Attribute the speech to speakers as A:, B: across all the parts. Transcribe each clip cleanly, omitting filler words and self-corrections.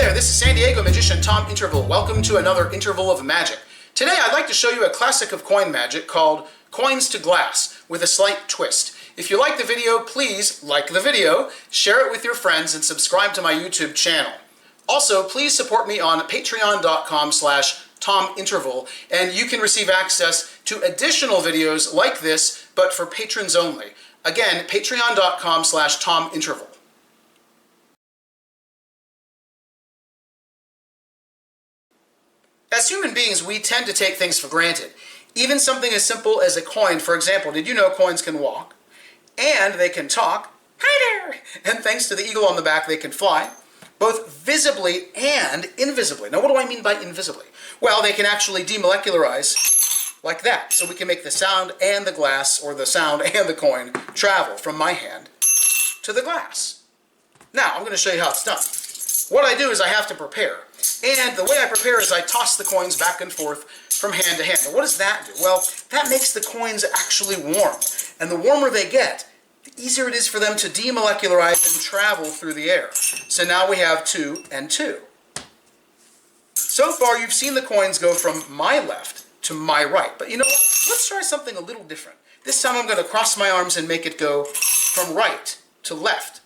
A: there, this is San Diego magician Tom Interval. Welcome to another Interval of Magic. Today I'd like to show you a classic of coin magic called Coins to Glass with a slight twist. If you like the video, please like the video, share it with your friends, and subscribe to my YouTube channel. Also, please support me on patreon.com/TomInterval, and you can receive access to additional videos like this, but for patrons only. Again, patreon.com/TomInterval. As human beings, we tend to take things for granted. Even something as simple as a coin, for example. Did you know coins can walk? And they can talk. Hi there! And thanks to the eagle on the back, they can fly, both visibly and invisibly. Now, what do I mean by invisibly? Well, they can actually demolecularize like that. So we can make the sound and the glass, or the sound and the coin, travel from my hand to the glass. Now, I'm going to show you how it's done. What I do is I have to prepare. And the way I prepare is I toss the coins back and forth from hand to hand. Now, what does that do? Well, that makes the coins actually warm. And the warmer they get, the easier it is for them to demolecularize and travel through the air. So now we have 2 and 2. So far, you've seen the coins go from my left to my right. But you know what? Let's try something a little different. This time I'm going to cross my arms and make it go from right to left.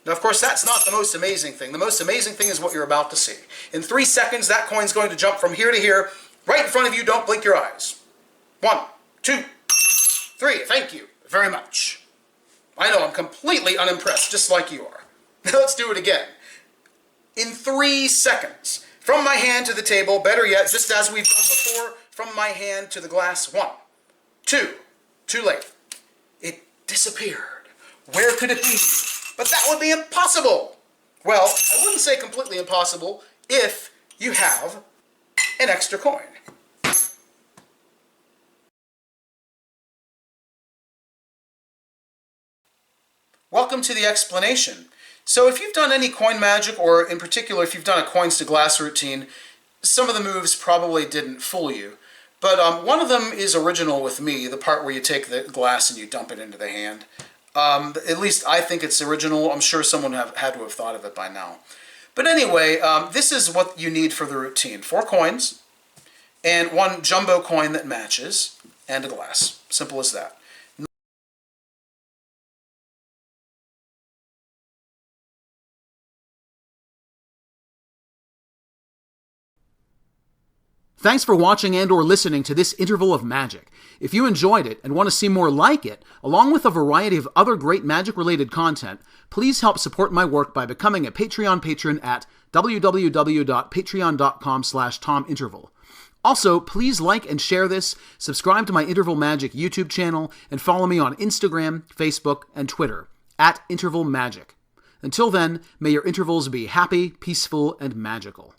A: Now, of course, that's not the most amazing thing. The most amazing thing is what you're about to see. In 3 seconds, that coin's going to jump from here to here, right in front of you. Don't blink your eyes. 1, 2, 3. Thank you very much. I know, I'm completely unimpressed, just like you are. Now let's do it again. In 3 seconds, from my hand to the table, better yet, just as we've done before, from my hand to the glass. 1, 2, too late. It disappeared. Where could it be? But that would be impossible. Well, I wouldn't say completely impossible if you have an extra coin. Welcome to the explanation. So if you've done any coin magic, or in particular if you've done a coins to glass routine, some of the moves probably didn't fool you. But one of them is original with me, the part where you take the glass and you dump it into the hand. At least I think it's original. I'm sure someone had to have thought of it by now. But anyway, this is what you need for the routine. 4 coins, and 1 jumbo coin that matches, and a glass. Simple as that. Thanks for watching and or listening to this Interval of Magic. If you enjoyed it and want to see more like it, along with a variety of other great magic-related content, please help support my work by becoming a Patreon patron at www.patreon.com/TomInterval. Also, please like and share this, subscribe to my Interval Magic YouTube channel, and follow me on Instagram, Facebook, and Twitter, @IntervalMagic. Until then, may your intervals be happy, peaceful, and magical.